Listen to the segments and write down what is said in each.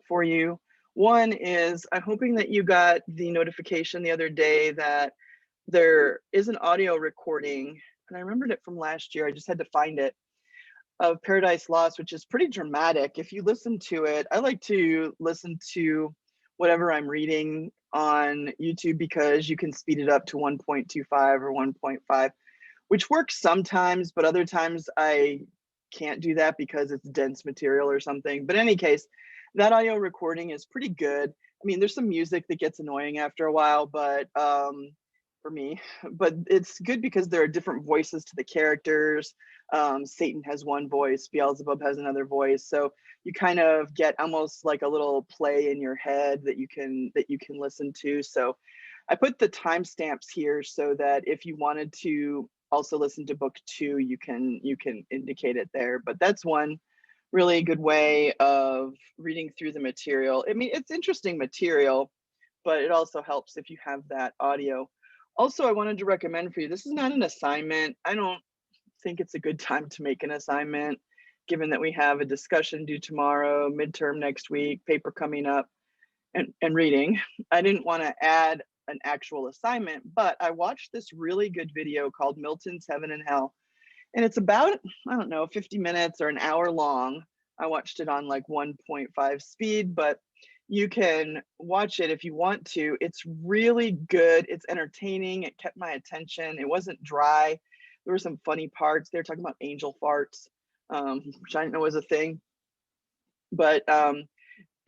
for you. One is I'm hoping that you got the notification the other day that there is an audio recording, and I remembered it from last year. I just had to find it, of Paradise Lost, which is pretty dramatic. If you listen to it, I like to listen to whatever I'm reading on YouTube because you can speed it up to 1.25 or 1.5, which works sometimes, but other times I can't do that because it's dense material or something. But in any case, that audio recording is pretty good. I mean, there's some music that gets annoying after a while, but for me, but it's good because there are different voices to the characters. Satan has one voice, Beelzebub has another voice. So you kind of get almost like a little play in your head that you can listen to. So I put the timestamps here so that if you wanted to also listen to book 2, you can indicate it there. But that's one really good way of reading through the material. I mean, it's interesting material, but it also helps if you have that audio. Also, I wanted to recommend for you, this is not an assignment. I don't think it's a good time to make an assignment, given that we have a discussion due tomorrow, midterm next week, paper coming up, and reading. I didn't want to add an actual assignment, but I watched this really good video called Milton's Heaven and Hell. And it's about, I don't know, 50 minutes or an hour long. I watched it on like 1.5 speed, but you can watch it if you want to. It's really good. It's entertaining. It kept my attention. It wasn't dry. There were some funny parts. They were talking about angel farts, which I didn't know was a thing. But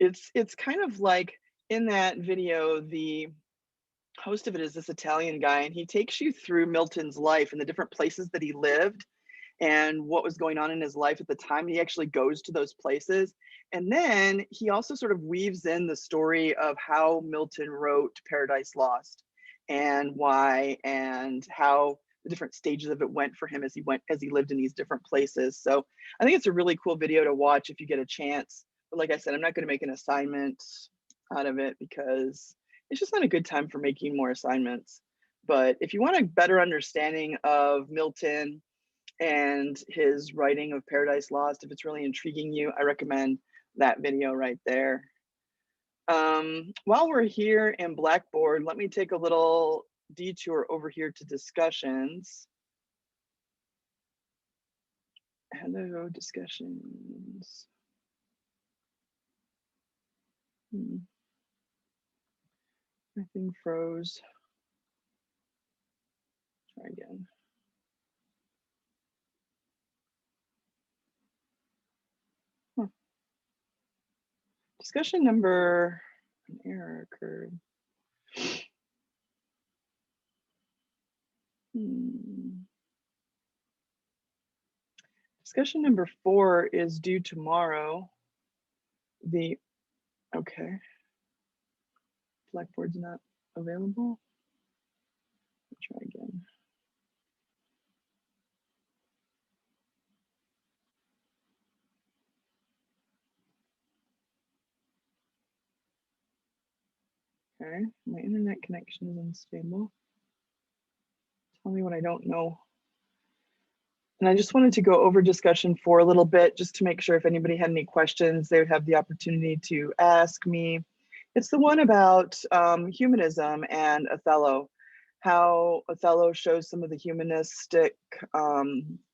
it's kind of like in that video, the host of it is this Italian guy, and he takes you through Milton's life and the different places that he lived and what was going on in his life at the time. He actually goes to those places. And then he also sort of weaves in the story of how Milton wrote Paradise Lost and why and how the different stages of it went for him as he lived in these different places. So I think it's a really cool video to watch if you get a chance. But like I said, I'm not going to make an assignment out of it because it's just not a good time for making more assignments. But if you want a better understanding of Milton and his writing of Paradise Lost, if it's really intriguing you, I recommend that video right there. While we're here in Blackboard, let me take a little detour over here to discussions. Hello, discussions. My thing froze. Try again. Discussion number, an error occurred. Discussion number 4 is due tomorrow. Okay. Blackboard's not available. Let's try again. Okay, my internet connection is unstable. Tell me what I don't know. And I just wanted to go over discussion 4 a little bit, just to make sure if anybody had any questions, they would have the opportunity to ask me. It's the one about humanism and Othello, how Othello shows some of the humanistic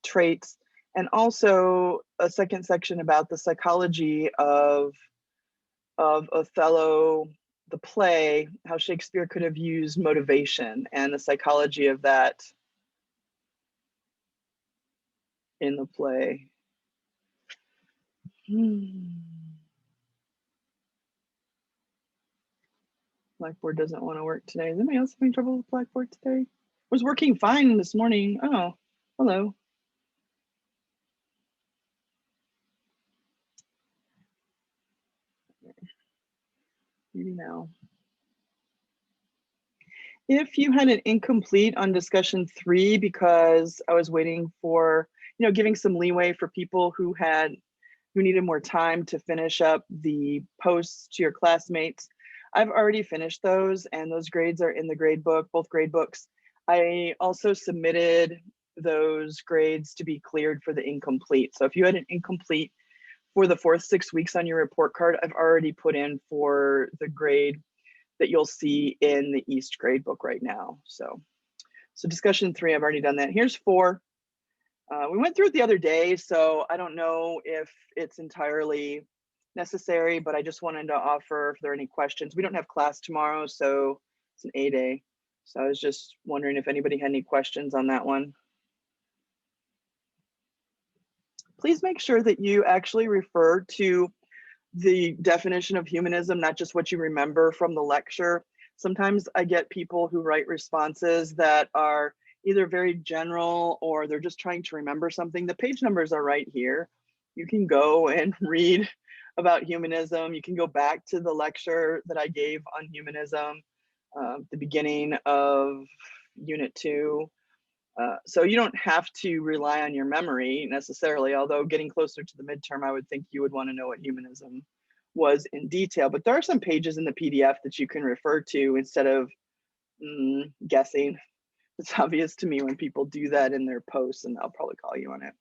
traits, and also a second section about the psychology of Othello, the play, how Shakespeare could have used motivation and the psychology of that in the play. Blackboard doesn't want to work today. Is anybody else having trouble with Blackboard today? It was working fine this morning. Oh, hello. Maybe now. If you had an incomplete on discussion 3, because I was waiting for, giving some leeway for people who needed more time to finish up the posts to your classmates, I've already finished those, and those grades are in the grade book, both grade books. I also submitted those grades to be cleared for the incomplete. So if you had an incomplete for the fourth 6 weeks on your report card, I've already put in for the grade that you'll see in the East grade book right now. So discussion 3, I've already done that. Here's 4. We went through it the other day, so I don't know if it's entirely necessary, but I just wanted to offer if there are any questions. We don't have class tomorrow, so it's an A-day. So I was just wondering if anybody had any questions on that one. Please make sure that you actually refer to the definition of humanism, not just what you remember from the lecture. Sometimes I get people who write responses that are either very general or they're just trying to remember something. The page numbers are right here. You can go and read about humanism. You can go back to the lecture that I gave on humanism, the beginning of Unit 2. So you don't have to rely on your memory necessarily, although getting closer to the midterm, I would think you would want to know what humanism was in detail. But there are some pages in the PDF that you can refer to instead of guessing. It's obvious to me when people do that in their posts, and I'll probably call you on it.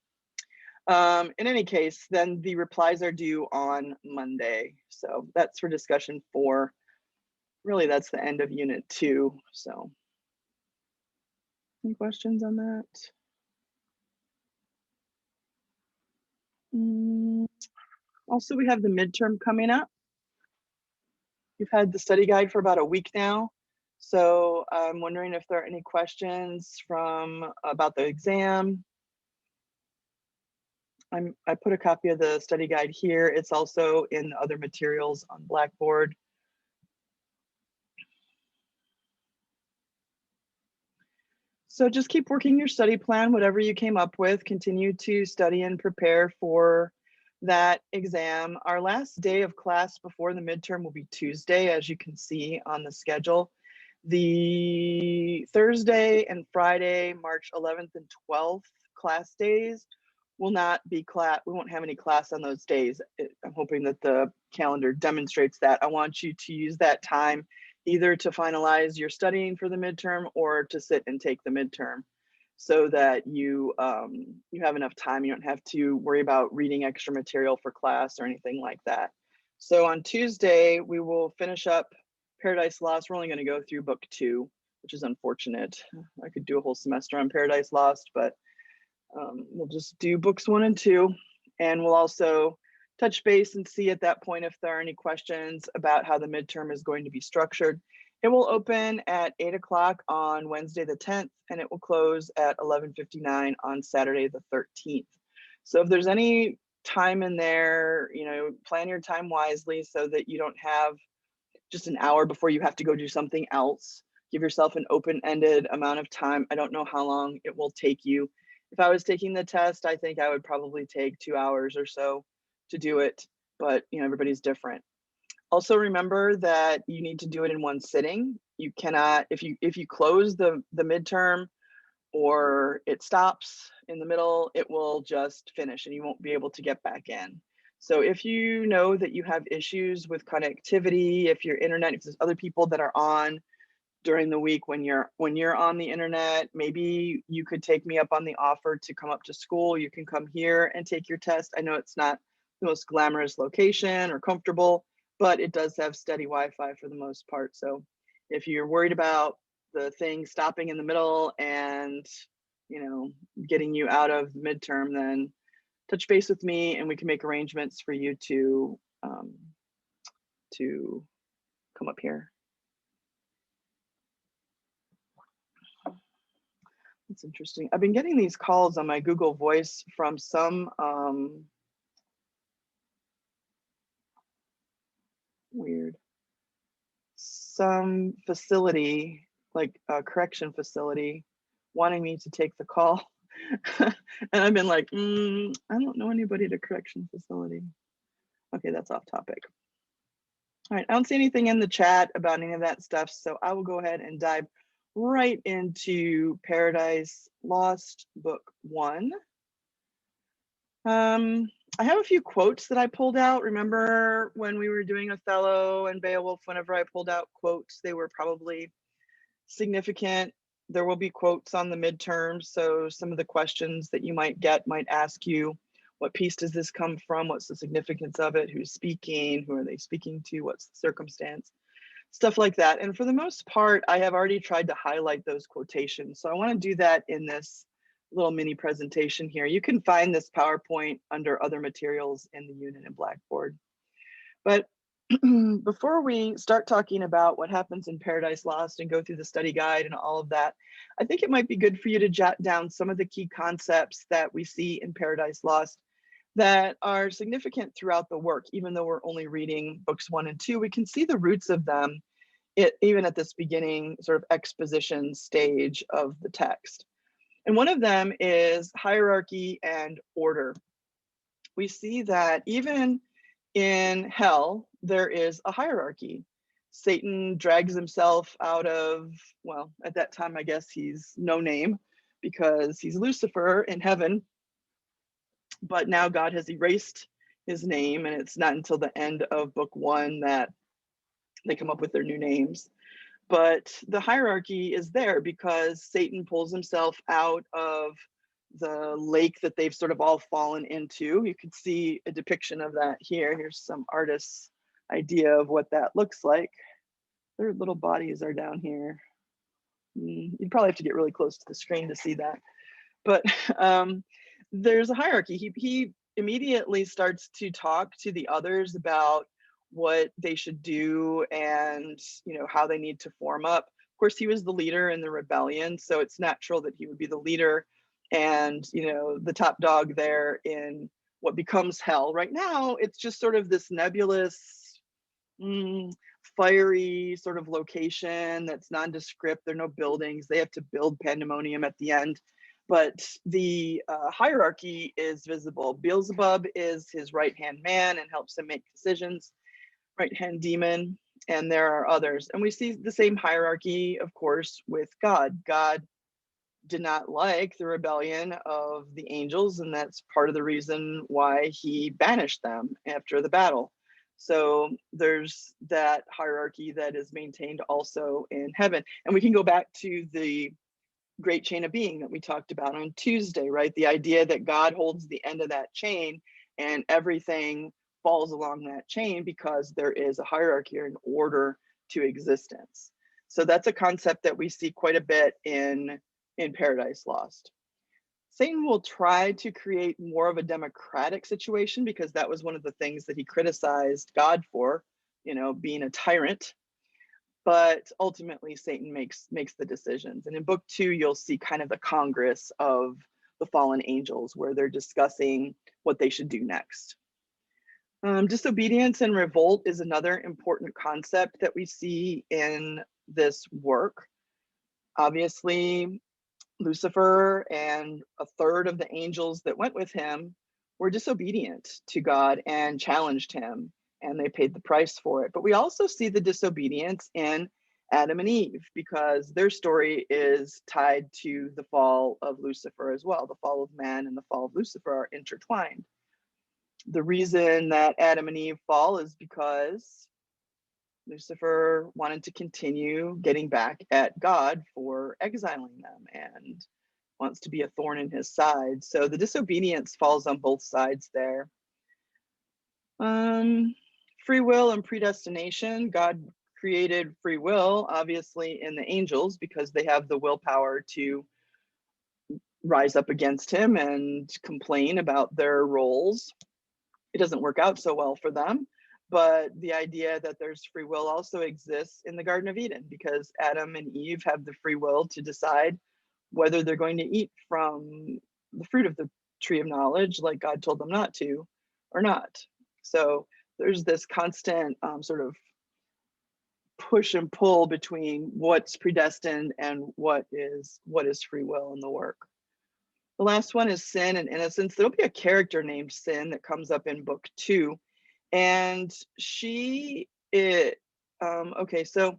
In any case, then the replies are due on Monday. So that's for discussion 4. Really, that's the end of Unit 2. So any questions on that? Also, we have the midterm coming up. You've had the study guide for about a week now. So I'm wondering if there are any questions about the exam. I put a copy of the study guide here. It's also in other materials on Blackboard. So just keep working your study plan, whatever you came up with. Continue to study and prepare for that exam. Our last day of class before the midterm will be Tuesday, as you can see on the schedule. The Thursday and Friday, March 11th and 12th class days will not be class. We won't have any class on those days. I'm hoping that the calendar demonstrates that. I want you to use that time either to finalize your studying for the midterm or to sit and take the midterm, so that you have enough time. You don't have to worry about reading extra material for class or anything like that. So on Tuesday, we will finish up Paradise Lost. We're only going to go through book 2, which is unfortunate. I could do a whole semester on Paradise Lost, but we'll just do books 1 and 2. And we'll also touch base and see at that point if there are any questions about how the midterm is going to be structured. It will open at 8 o'clock on Wednesday the 10th, and it will close at 11:59 on Saturday the 13th. So if there's any time in there, plan your time wisely so that you don't have just an hour before you have to go do something else. Give yourself an open-ended amount of time. I don't know how long it will take you. If I was taking the test, I think I would probably take 2 hours or so to do it, but everybody's different. Also remember that you need to do it in one sitting. You cannot, if you close the midterm or it stops in the middle, it will just finish and you won't be able to get back in. So if you know that you have issues with connectivity, if your internet, if there's other people that are on during the week when you're on the internet, maybe you could take me up on the offer to come up to school. You can come here and take your test. I know it's not the most glamorous location or comfortable, but it does have steady Wi-Fi for the most part. So if you're worried about the thing stopping in the middle and getting you out of the midterm, then touch base with me and we can make arrangements for you to come up here. That's interesting. I've been getting these calls on my Google Voice from some some facility, like a correction facility, wanting me to take the call. And I've been like, I don't know anybody at a correction facility. Okay, that's off topic. All right, I don't see anything in the chat about any of that stuff, so I will go ahead and dive right into Paradise Lost, book 1. I have a few quotes that I pulled out. Remember when we were doing Othello and Beowulf, whenever I pulled out quotes, they were probably significant. There will be quotes on the midterms, so some of the questions that you might get might ask you What piece does this come from? What's the significance of it? Who's speaking? Who are they speaking to? What's the circumstance? Stuff like that. And for the most part, I have already tried to highlight those quotations. So I want to do that in this little mini presentation here. You can find this PowerPoint under other materials in the unit in Blackboard. But before we start talking about what happens in Paradise Lost and go through the study guide and all of that, I think it might be good for you to jot down some of the key concepts that we see in Paradise Lost that are significant throughout the work. Even though we're only reading books 1 and 2, we can see the roots of them even at this beginning sort of exposition stage of the text. And one of them is hierarchy and order. We see that even in hell, there is a hierarchy. Satan drags himself out of, well, at that time, I guess he's no name because he's Lucifer in heaven. But now God has erased his name, and it's not until the end of book 1 that they come up with their new names. But the hierarchy is there because Satan pulls himself out of the lake that they've sort of all fallen into. You can see a depiction of that here. Here's some artist's idea of what that looks like. Their little bodies are down here. You'd probably have to get really close to the screen to see that. But there's a hierarchy. He immediately starts to talk to the others about what they should do and how they need to form up. Of course, he was the leader in the rebellion, so it's natural that he would be the leader and the top dog there in what becomes hell. Right now, it's just sort of this nebulous, fiery sort of location that's nondescript. There are no buildings. They have to build pandemonium at the end. But the hierarchy is visible. Beelzebub is his right-hand man and helps him make decisions. Right-hand demon, and there are others. And we see the same hierarchy, of course, with God. God did not like the rebellion of the angels, and that's part of the reason why he banished them after the battle. So there's that hierarchy that is maintained also in heaven. And we can go back to the great chain of being that we talked about on Tuesday, right? The idea that God holds the end of that chain and everything falls along that chain because there is a hierarchy or an order to existence. So that's a concept that we see quite a bit in Paradise Lost. Satan will try to create more of a democratic situation because that was one of the things that he criticized God for, being a tyrant. But ultimately, Satan makes the decisions. And in book 2, you'll see kind of the Congress of the fallen angels where they're discussing what they should do next. Disobedience and revolt is another important concept that we see in this work. Obviously, Lucifer and a third of the angels that went with him were disobedient to God and challenged him, and they paid the price for it. But we also see the disobedience in Adam and Eve because their story is tied to the fall of Lucifer as well. The fall of man and the fall of Lucifer are intertwined. The reason that Adam and Eve fall is because Lucifer wanted to continue getting back at God for exiling them and wants to be a thorn in his side. So the disobedience falls on both sides there. Free will and predestination. God created free will, obviously, in the angels because they have the willpower to rise up against him and complain about their roles. It doesn't work out so well for them. But the idea that there's free will also exists in the Garden of Eden because Adam and Eve have the free will to decide whether they're going to eat from the fruit of the tree of knowledge, like God told them not to, or not. So there's this constant sort of push and pull between what's predestined and what is free will in the work. The last one is sin and innocence. There'll be a character named Sin that comes up in book 2. And okay, so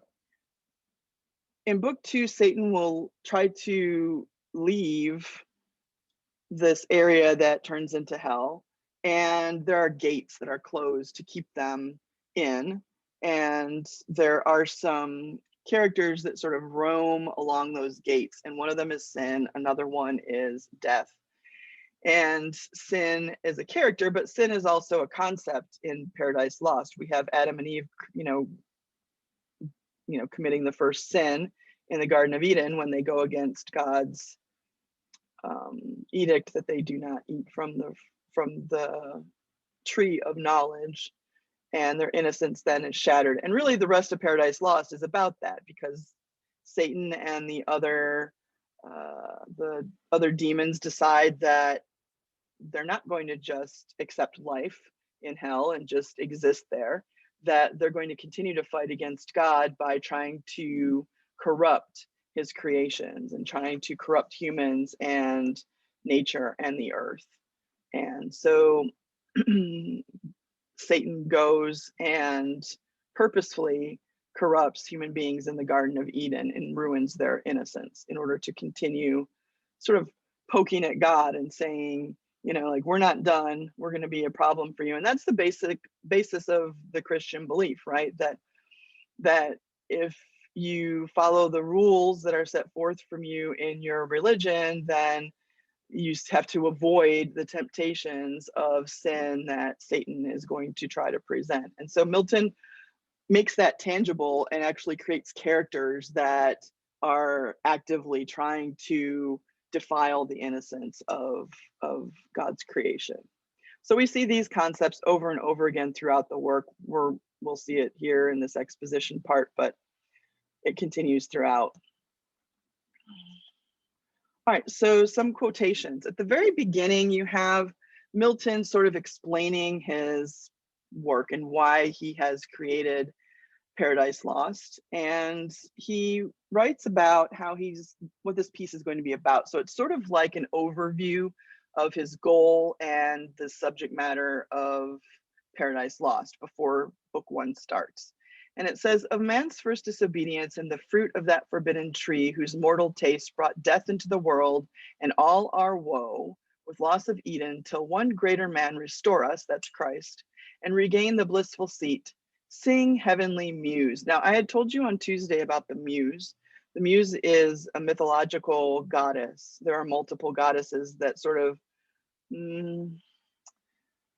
in book 2, Satan will try to leave this area that turns into hell. And there are gates that are closed to keep them in. And there are some characters that sort of roam along those gates. And one of them is sin, another one is death. And sin is a character, but sin is also a concept in Paradise Lost. We have Adam and Eve, committing the first sin in the Garden of Eden when they go against God's edict that they do not eat from the tree of knowledge, and their innocence then is shattered. And really, the rest of Paradise Lost is about that, because Satan and the other demons decide that they're not going to just accept life in hell and just exist there, that they're going to continue to fight against God by trying to corrupt his creations and trying to corrupt humans and nature and the earth. And so Satan goes and purposefully corrupts human beings in the Garden of Eden and ruins their innocence in order to continue sort of poking at God and saying, like, we're not done, we're going to be a problem for you. And that's the basis of the Christian belief, right? That if you follow the rules that are set forth from you in your religion, then you have to avoid the temptations of sin that Satan is going to try to present. And so Milton makes that tangible and actually creates characters that are actively trying to defile the innocence of God's creation. So we see these concepts over and over again throughout the work. We'll see it here in this exposition part, but it continues throughout. All right, so some quotations. At the very beginning, you have Milton sort of explaining his work and why he has created Paradise Lost. And he writes about what this piece is going to be about. So it's sort of like an overview of his goal and the subject matter of Paradise Lost before book 1 starts. And it says, of man's first disobedience and the fruit of that forbidden tree, whose mortal taste brought death into the world and all our woe, with loss of Eden, till one greater man restore us, that's Christ, and regain the blissful seat, sing heavenly muse. Now, I had told you on Tuesday about the muse. The muse is a mythological goddess. There are multiple goddesses that sort of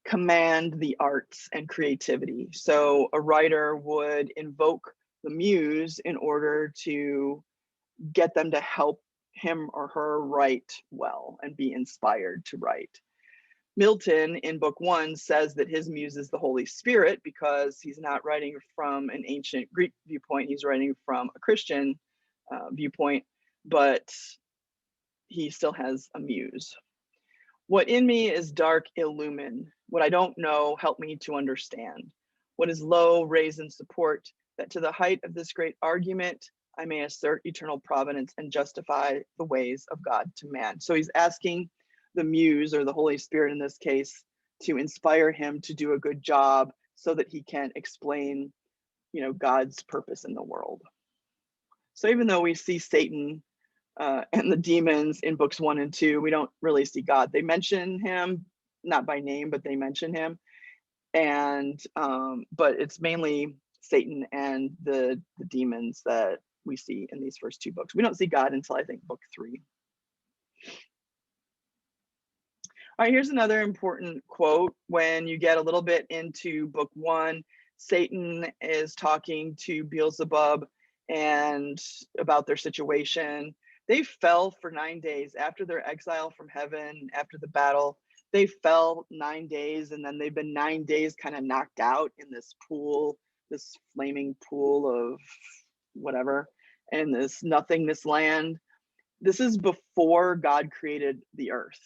command the arts and creativity. So a writer would invoke the muse in order to get them to help him or her write well and be inspired to write. Milton in book 1 says that his muse is the Holy Spirit, because he's not writing from an ancient Greek viewpoint, he's writing from a Christian viewpoint, but he still has a muse. What in me is dark, illumine. What I don't know, help me to understand. What is low, raise and support, that to the height of this great argument, I may assert eternal providence and justify the ways of God to man. So he's asking the muse, or the Holy Spirit in this case, to inspire him to do a good job so that he can explain, God's purpose in the world. So even though we see Satan and the demons in books 1 and 2, we don't really see God. They mention him, not by name, but they mention him. And but it's mainly Satan and the demons that we see in these first 2 books. We don't see God until, I think, book 3. All right, here's another important quote. When you get a little bit into book 1, Satan is talking to Beelzebub and about their situation. They fell for 9 days after their exile from heaven, after the battle. They fell 9 days, and then they've been 9 days kind of knocked out in this pool, this flaming pool of whatever, and this nothingness land. This is before God created the earth,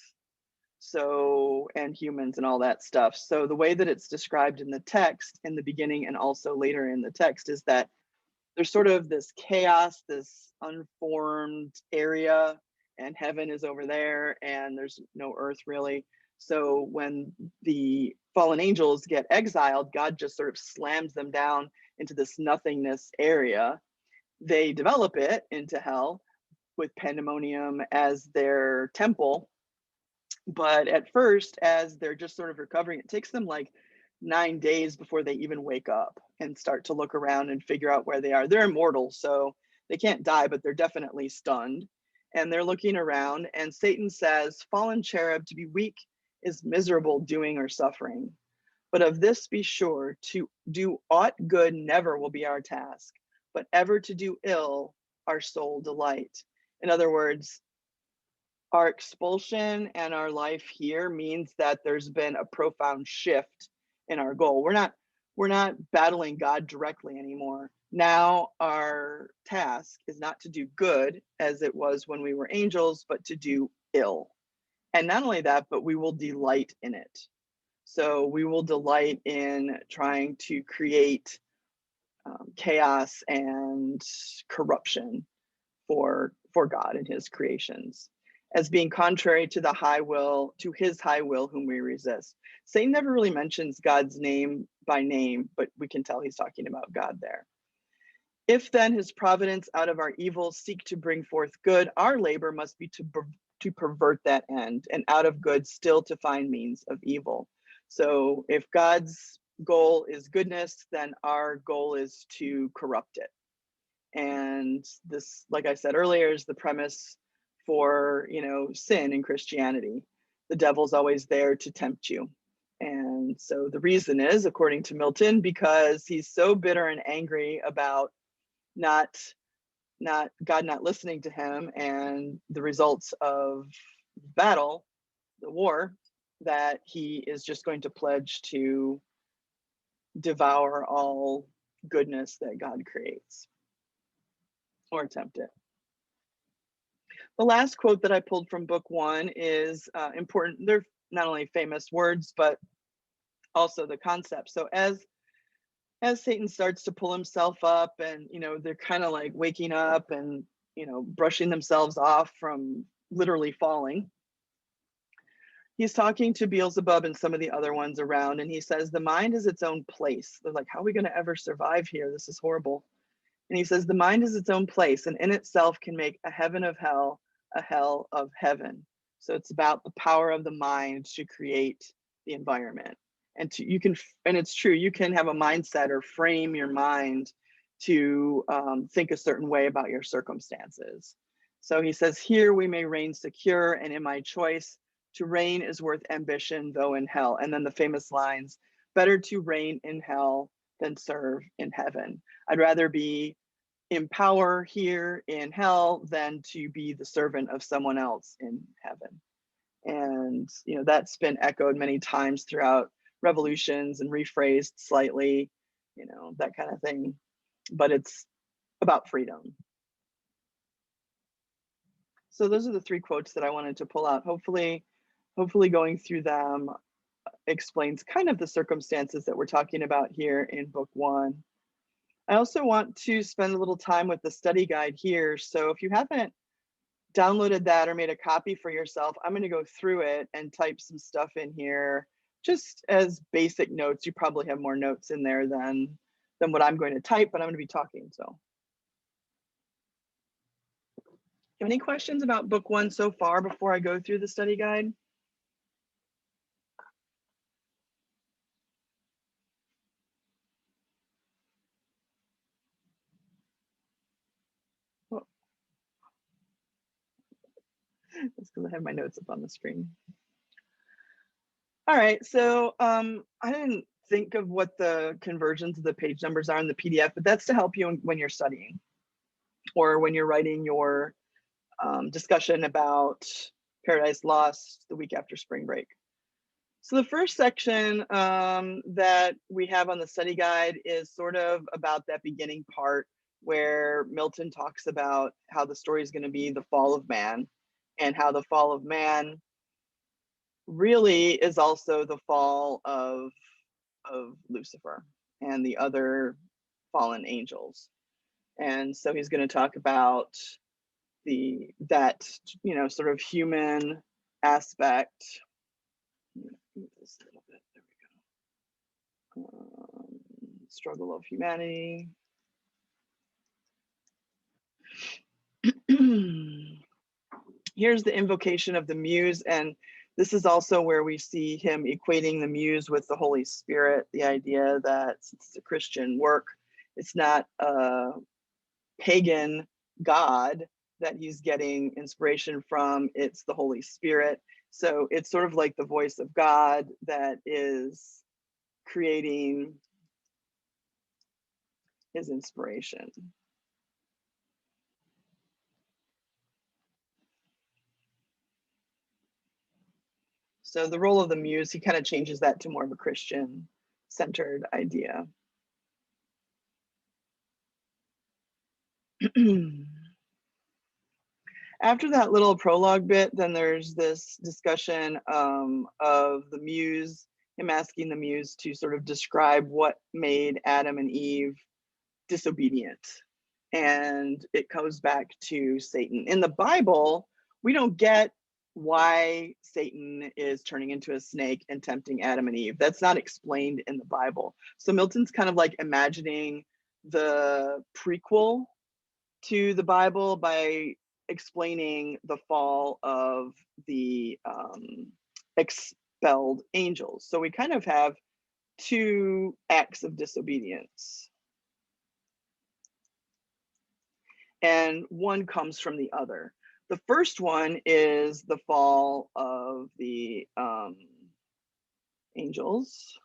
so, and humans and all that stuff. So the way that it's described in the text in the beginning and also later in the text is that there's sort of this chaos, this unformed area, and heaven is over there, and there's no earth really. So when the fallen angels get exiled, God just sort of slams them down into this nothingness area. They develop it into hell with Pandemonium as their temple. But at first, as they're just sort of recovering, it takes them like 9 days before they even wake up and start to look around and figure out where they are. They're immortal, so they can't die, but they're definitely stunned. and they're looking around, and Satan says, "Fallen cherub, to be weak is miserable doing or suffering. But of this be sure, to do aught good never will be our task, but ever to do ill our sole delight." In other words, our expulsion and our life here means that there's been a profound shift in our goal. We're not battling God directly anymore. Now our task is not to do good as it was when we were angels, but to do ill. And not only that, but we will delight in it. So we will delight in trying to create chaos and corruption for God and his creations, as being contrary to his high will whom we resist. Satan never really mentions God's name by name, but we can tell he's talking about God there. If then his providence out of our evil seek to bring forth good, our labor must be to pervert that end, and out of good still to find means of evil. So if God's goal is goodness, then our goal is to corrupt it. And this, like I said earlier, is the premise for, sin in Christianity. The devil's always there to tempt you. And so the reason is, according to Milton, because he's so bitter and angry about God not listening to him and the results of battle, the war, that he is just going to pledge to devour all goodness that God creates, or attempt it. The last quote that I pulled from book 1 is important. They're not only famous words, but also the concept. So as Satan starts to pull himself up, and they're kind of like waking up and brushing themselves off from literally falling, he's talking to Beelzebub and some of the other ones around, and he says, the mind is its own place. They're like, how are we going to ever survive here? This is horrible. And he says, the mind is its own place, and in itself can make a heaven of hell, a hell of heaven. So it's about the power of the mind to create the environment. And it's true, you can have a mindset or frame your mind to think a certain way about your circumstances. So he says, here we may reign secure, and in my choice, to reign is worth ambition, though in hell. And then the famous lines, better to reign in hell than serve in heaven. I'd rather be in power here in hell than to be the servant of someone else in heaven. And that's been echoed many times throughout revolutions and rephrased slightly, that kind of thing. But it's about freedom. So those are the 3 quotes that I wanted to pull out. Hopefully going through them explains kind of the circumstances that we're talking about here in book 1. I also want to spend a little time with the study guide here. So if you haven't downloaded that or made a copy for yourself, I'm going to go through it and type some stuff in here just as basic notes. You probably have more notes in there than what I'm going to type, but I'm going to be talking. So any questions about book 1 so far before I go through the study guide? That's because I have my notes up on the screen. All right, so I didn't think of what the conversions of the page numbers are in the PDF, but that's to help you when you're studying or when you're writing your discussion about Paradise Lost the week after spring break. So the first section that we have on the study guide is sort of about that beginning part where Milton talks about how the story is going to be the fall of man, and how the fall of man really is also the fall of Lucifer and the other fallen angels. And so he's going to talk about that sort of human aspect. Move this a little bit. There we go. Struggle of humanity. Here's the invocation of the muse, and this is also where we see him equating the muse with the Holy Spirit, the idea that it's a Christian work, it's not a pagan god, that he's getting inspiration from. It's the Holy Spirit. So it's sort of like the voice of God that is creating his inspiration. So the role of the muse, he kind of changes that to more of a Christian-centered idea. After that little prologue bit, then there's this discussion of the muse, him asking the muse to sort of describe what made Adam and Eve disobedient. And it goes back to Satan. In the Bible, we don't get why Satan is turning into a snake and tempting Adam and Eve. That's not explained in the Bible. So Milton's kind of like imagining the prequel to the Bible by explaining the fall of the expelled angels. So we kind of have two acts of disobedience, and one comes from the other. The first one is the fall of the angels,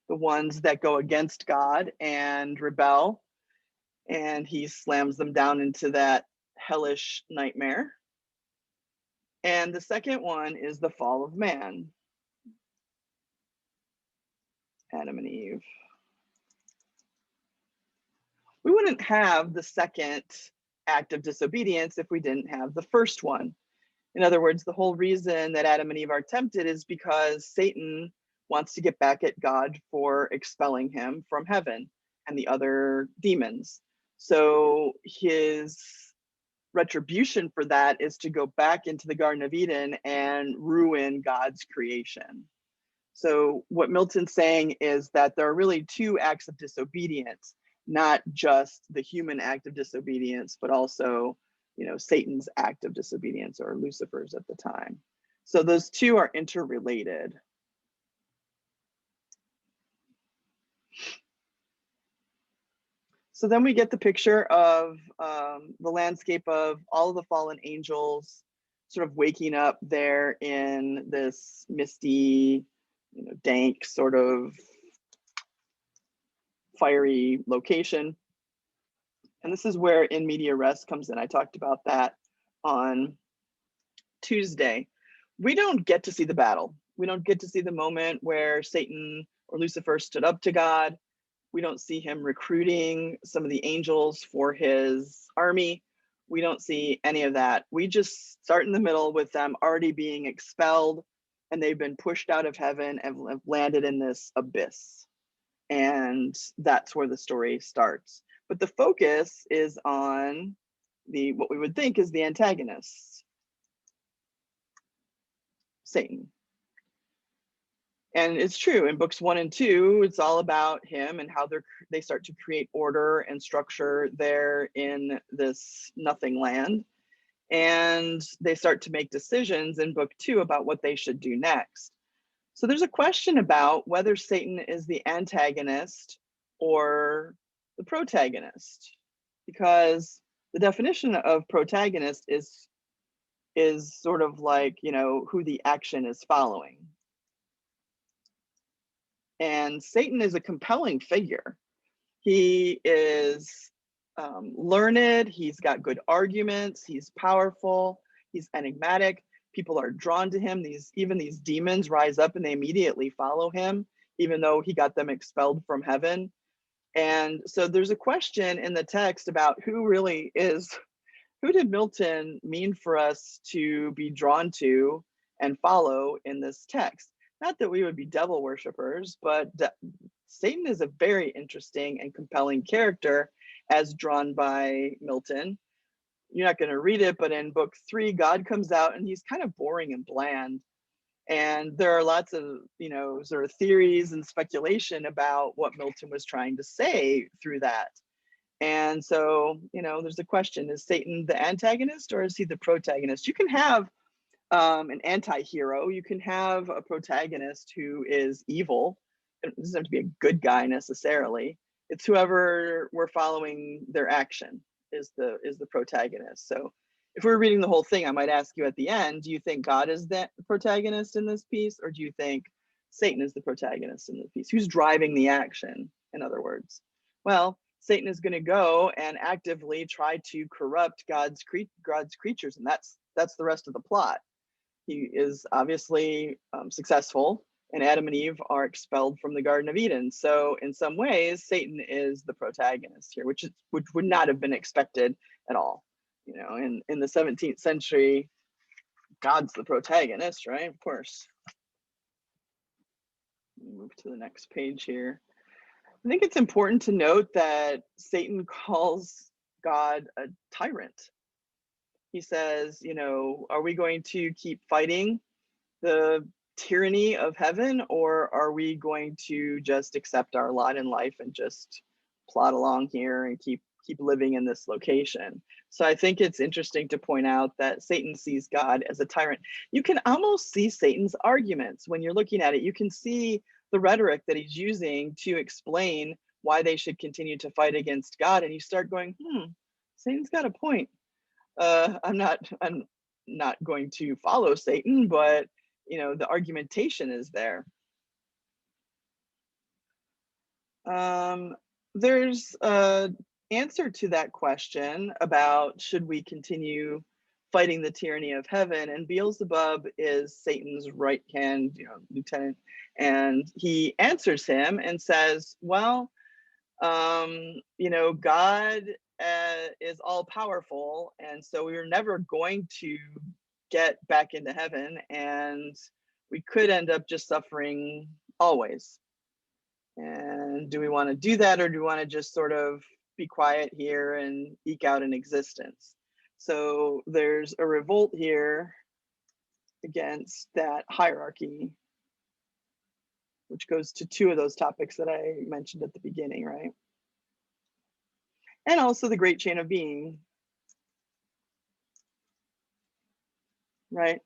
the ones that go against God and rebel, and he slams them down into that hellish nightmare. And the second one is the fall of man, Adam and Eve. We wouldn't have the second act of disobedience if we didn't have the first one. In other words, the whole reason that Adam and Eve are tempted is because Satan wants to get back at God for expelling him from heaven and the other demons. So his retribution for that is to go back into the Garden of Eden and ruin God's creation. So what Milton's saying is that there are really two acts of disobedience, not just the human act of disobedience, but also, you know, Satan's act of disobedience, or Lucifer's at the time. So those two are interrelated. So then we get the picture of the landscape of all of the fallen angels sort of waking up there in this misty, you know, dank, sort of fiery location. And this is where in media res comes in. I talked about that on Tuesday. We don't get to see the battle. We don't get to see the moment where Satan or Lucifer stood up to God. We don't see him recruiting some of the angels for his army. We don't see any of that. We just start in the middle with them already being expelled, and they've been pushed out of heaven and have landed in this abyss. And that's where the story starts. But the focus is on the what we would think is the antagonist, Satan. And it's true, in books 1 and 2, it's all about him and how they start to create order and structure there in this nothing land. And they start to make decisions in book 2 about what they should do next. So there's a question about whether Satan is the antagonist or the protagonist, because the definition of protagonist is sort of like, you know, who the action is following. And Satan is a compelling figure. He is learned, he's got good arguments, he's powerful, he's enigmatic. People are drawn to him. Even these demons rise up and they immediately follow him, even though he got them expelled from heaven. And so there's a question in the text about who did Milton mean for us to be drawn to and follow in this text? Not that we would be devil worshippers, but Satan is a very interesting and compelling character as drawn by Milton. You're not going to read it, but in book 3, God comes out and he's kind of boring and bland. And there are lots of, you know, sort of theories and speculation about what Milton was trying to say through that. And so, you know, there's a question, is Satan the antagonist or is he the protagonist? You can have an anti-hero, you can have a protagonist who is evil. It doesn't have to be a good guy necessarily. It's whoever we're following their action. is the protagonist. So if we're reading the whole thing, I might ask you at the end, do you think God is the protagonist in this piece, or do you think Satan is the protagonist in the piece? Who's driving the action, in other words? Well, Satan is going to go and actively try to corrupt God's creatures, and that's the rest of the plot. He is obviously successful, and Adam and Eve are expelled from the Garden of Eden. So in some ways, Satan is the protagonist here, which would not have been expected at all. You know, in the 17th century, God's the protagonist, right? Of course. Move to the next page here. I think it's important to note that Satan calls God a tyrant. He says, you know, are we going to keep fighting the tyranny of heaven, or are we going to just accept our lot in life and just plod along here and keep living in this location? So I think it's interesting to point out that Satan sees God as a tyrant. You can almost see Satan's arguments when you're looking at it. You can see the rhetoric that he's using to explain why they should continue to fight against God, and you start going, Satan's got a point. I'm not going to follow Satan, but you know, the argumentation is there. There's an answer to that question about should we continue fighting the tyranny of heaven, and Beelzebub is Satan's right hand, you know, lieutenant, and he answers him and says, well, you know, God is all powerful, and so we were never going to get back into heaven, and we could end up just suffering always. And do we want to do that, or do we want to just sort of be quiet here and eke out an existence? So there's a revolt here against that hierarchy, which goes to two of those topics that I mentioned at the beginning, right? And also the great chain of being, right?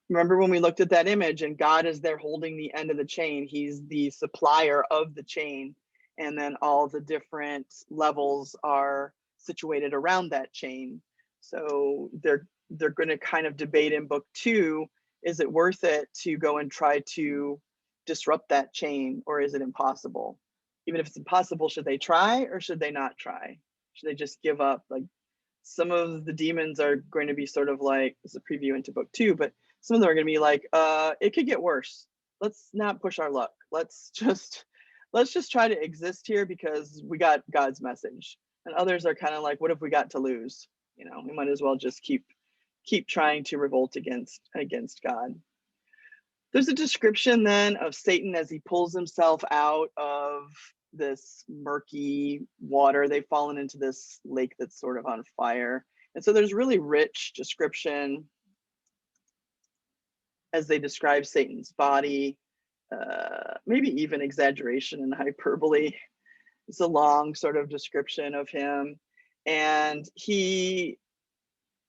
Remember when we looked at that image and God is there holding the end of the chain. He's the supplier of the chain. And then all the different levels are situated around that chain. So they're going to kind of debate in book 2, is it worth it to go and try to disrupt that chain, or is it impossible? Even if it's impossible, should they try or should they not try? Should they just give up? Like, some of the demons are going to be sort of like, this is a preview into book 2, but some of them are going to be like, it could get worse. Let's not push our luck. Let's just try to exist here because we got God's message. And others are kind of like, what have we got to lose? You know, we might as well just keep trying to revolt against God. There's a description then of Satan as he pulls himself out of this murky water. They've fallen into this lake that's sort of on fire. And so there's really rich description as they describe Satan's body, maybe even exaggeration and hyperbole. It's a long sort of description of him. And he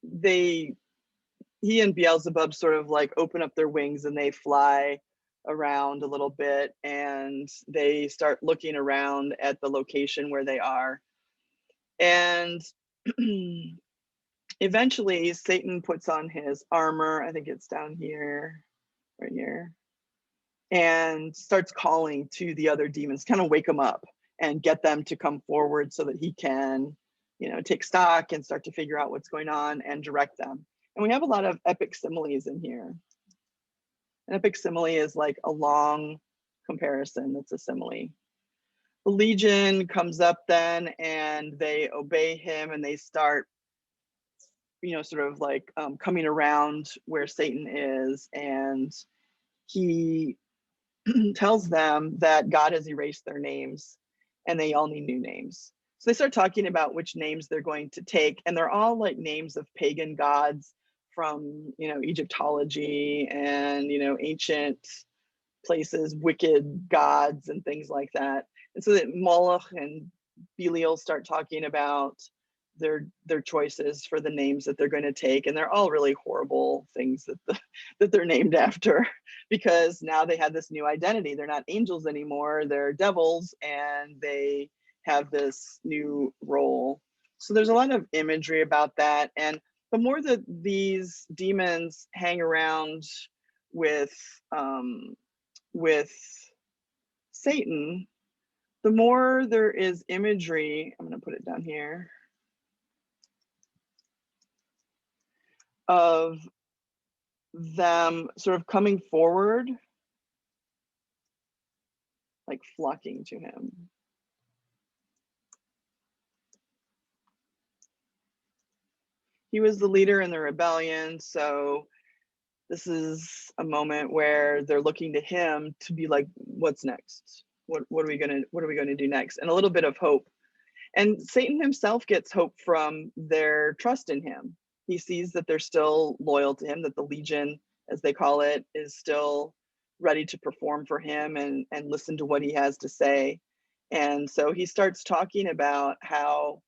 and Beelzebub sort of like open up their wings and they fly around a little bit, and they start looking around at the location where they are. And eventually Satan puts on his armor, I think it's down here, right here, and starts calling to the other demons, kind of wake them up and get them to come forward so that he can, you know, take stock and start to figure out what's going on and direct them. And we have a lot of epic similes in here. An epic simile is like a long comparison. That's a simile. The Legion comes up then and they obey him, and they start, you know, sort of like coming around where Satan is, and he tells them that God has erased their names and they all need new names. So they start talking about which names they're going to take, and they're all like names of pagan gods from, you know, Egyptology and, you know, ancient places, wicked gods and things like that. And so that Moloch and Belial start talking about their choices for the names that they're going to take, and they're all really horrible things that they're named after, because now they have this new identity. They're not angels anymore, they're devils, and they have this new role. So there's a lot of imagery about that. And the more that these demons hang around with with Satan, the more there is imagery, I'm going to put it down here, of them sort of coming forward, like flocking to him. He was the leader in the rebellion, so this is a moment where they're looking to him to be like, what's next? What are we gonna do next? And a little bit of hope. And Satan himself gets hope from their trust in him. He sees that they're still loyal to him, that the Legion, as they call it, is still ready to perform for him and listen to what he has to say. And so he starts talking about how,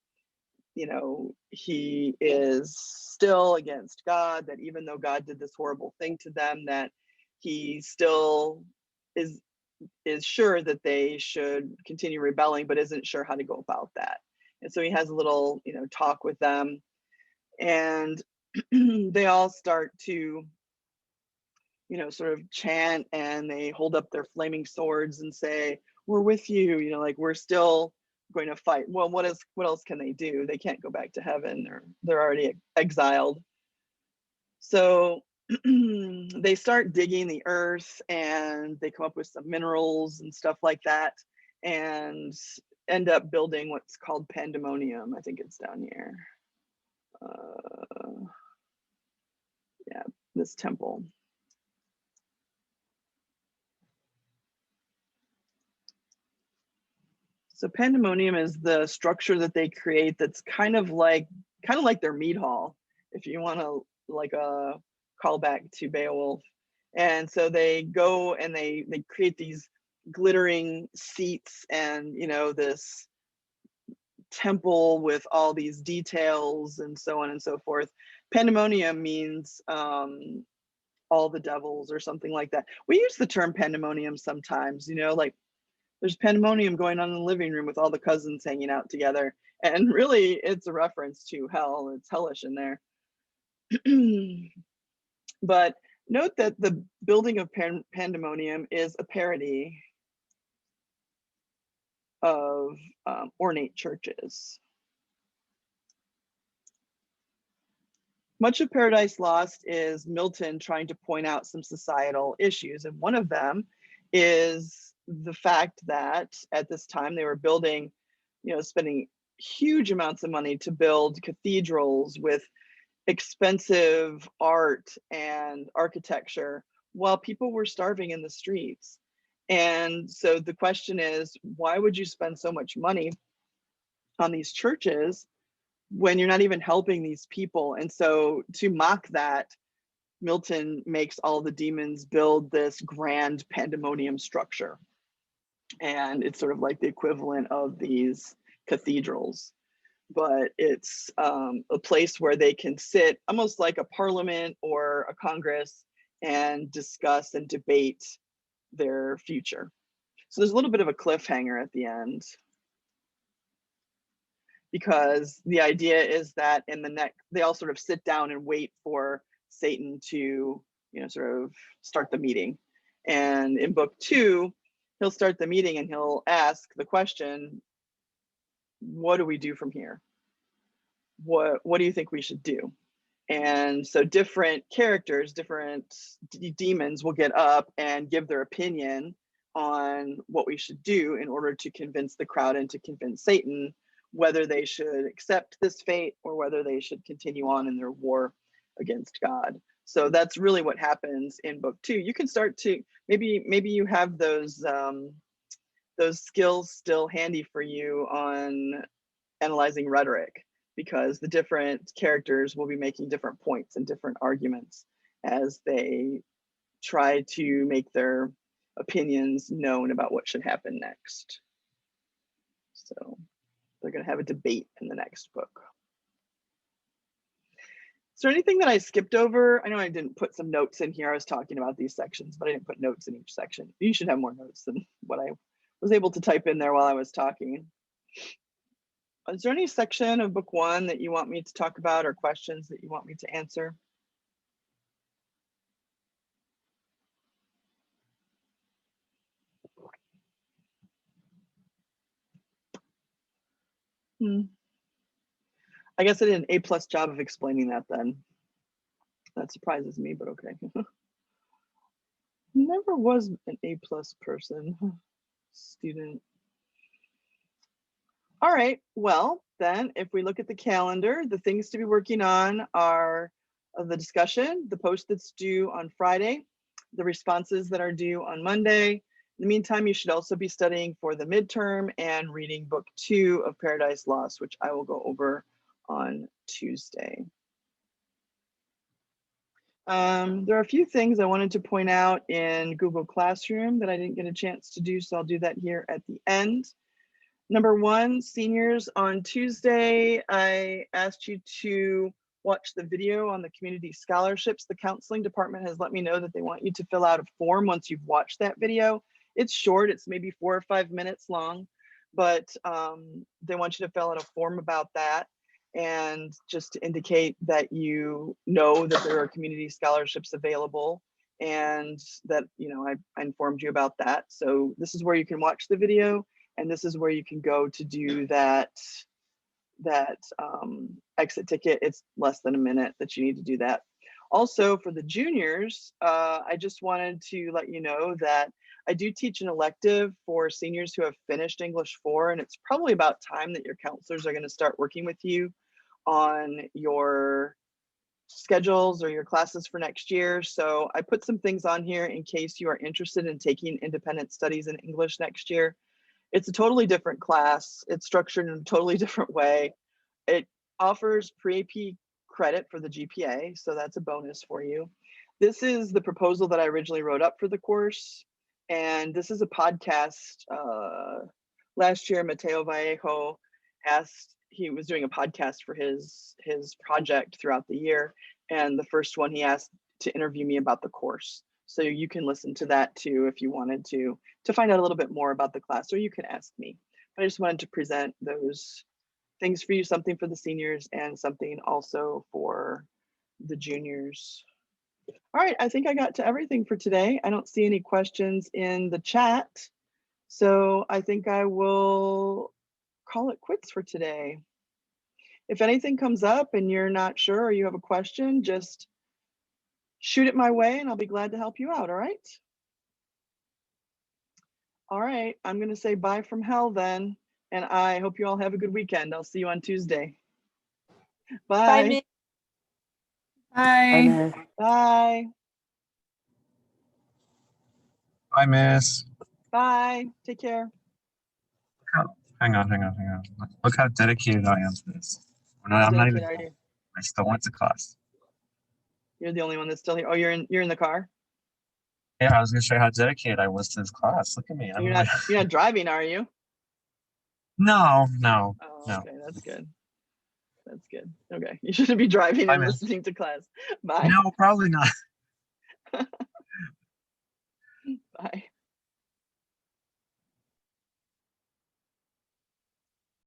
you know, he is still against God, that even though God did this horrible thing to them, that he still is sure that they should continue rebelling, but isn't sure how to go about that. And so he has a little, you know, talk with them, and they all start to, you know, sort of chant, and they hold up their flaming swords and say, "We're with you," you know, like, we're still going to fight. Well, what else can they do? They can't go back to heaven. They're already exiled. So they start digging the earth, and they come up with some minerals and stuff like that, and end up building what's called pandemonium. I think it's down here. Yeah, this temple. So pandemonium is the structure that they create that's kind of like their meat hall, if you want to, like a callback to Beowulf. And so they go and they create these glittering seats, and, you know, this temple with all these details and so on and so forth. Pandemonium means all the devils or something like that. We use the term pandemonium sometimes, you know, like there's pandemonium going on in the living room with all the cousins hanging out together. And really, it's a reference to hell. It's hellish in there. But note that the building of pandemonium is a parody of ornate churches. Much of Paradise Lost is Milton trying to point out some societal issues. And one of them is the fact that at this time they were building, you know, spending huge amounts of money to build cathedrals with expensive art and architecture while people were starving in the streets. And so the question is, why would you spend so much money on these churches when you're not even helping these people? And so to mock that, Milton makes all the demons build this grand pandemonium structure. And it's sort of like the equivalent of these cathedrals, but it's a place where they can sit almost like a parliament or a congress and discuss and debate their future. So there's a little bit of a cliffhanger at the end, because the idea is that in the next, they all sort of sit down and wait for Satan to, you know, sort of start the meeting. And in book 2, he'll start the meeting and he'll ask the question, what do we do from here? What do you think we should do? And so different characters, different demons will get up and give their opinion on what we should do in order to convince the crowd and to convince Satan whether they should accept this fate or whether they should continue on in their war against God. So that's really what happens in book 2. You can start to, maybe you have those skills still handy for you on analyzing rhetoric, because the different characters will be making different points and different arguments as they try to make their opinions known about what should happen next. So they're going to have a debate in the next book. Is there anything that I skipped over? I know I didn't put some notes in here. I was talking about these sections, but I didn't put notes in each section. You should have more notes than what I was able to type in there while I was talking. Is there any section of book one that you want me to talk about or questions that you want me to answer? I guess I did an A+ job of explaining that then. That surprises me, but okay. Never was an A+ person, student. All right, well, then if we look at the calendar, the things to be working on are the discussion, the post that's due on Friday, the responses that are due on Monday. In the meantime, you should also be studying for the midterm and reading book 2 of Paradise Lost, which I will go over on Tuesday. There are a few things I wanted to point out in Google Classroom that I didn't get a chance to do, so I'll do that here at the end. Number one, seniors, on Tuesday, I asked you to watch the video on the community scholarships. The counseling department has let me know that they want you to fill out a form once you've watched that video. It's short, it's maybe 4 or 5 minutes long, but they want you to fill out a form about that, and just to indicate that you know that there are community scholarships available, and that, you know, I informed you about that. So this is where you can watch the video, and this is where you can go to do that exit ticket. It's less than a minute that you need to do that. Also, for the juniors, I just wanted to let you know that I do teach an elective for seniors who have finished English 4, and it's probably about time that your counselors are going to start working with you on your schedules or your classes for next year. So I put some things on here in case you are interested in taking independent studies in English next year. It's a totally different class. It's structured in a totally different way. It offers pre-AP credit for the GPA, so that's a bonus for you. This is the proposal that I originally wrote up for the course, and this is a podcast. Last year, Mateo Vallejo asked, he was doing a podcast for his project throughout the year, and the first one he asked to interview me about the course. So you can listen to that too if you wanted to find out a little bit more about the class, or you can ask me. But I just wanted to present those things for you, something for the seniors and something also for the juniors. All right, I think I got to everything for today. I don't see any questions in the chat, so I think I will call it quits for today. If anything comes up and you're not sure or you have a question, just shoot it my way and I'll be glad to help you out, all right? All right, I'm gonna say bye from hell then, and I hope you all have a good weekend. I'll see you on Tuesday. Bye. Bye. Bye, Miss. Bye. Bye, Miss. Bye. Take care. Hang on. Look how dedicated I am to this. I'm not even. Are you? I still went to class. You're the only one that's still here. Oh, you're in the car? Yeah, I was gonna show you how dedicated I was to this class. Look at me. You're not driving, are you? No. Oh, okay, that's good. That's good. Okay, you shouldn't be driving and listening to class. Bye. No, probably not. Bye.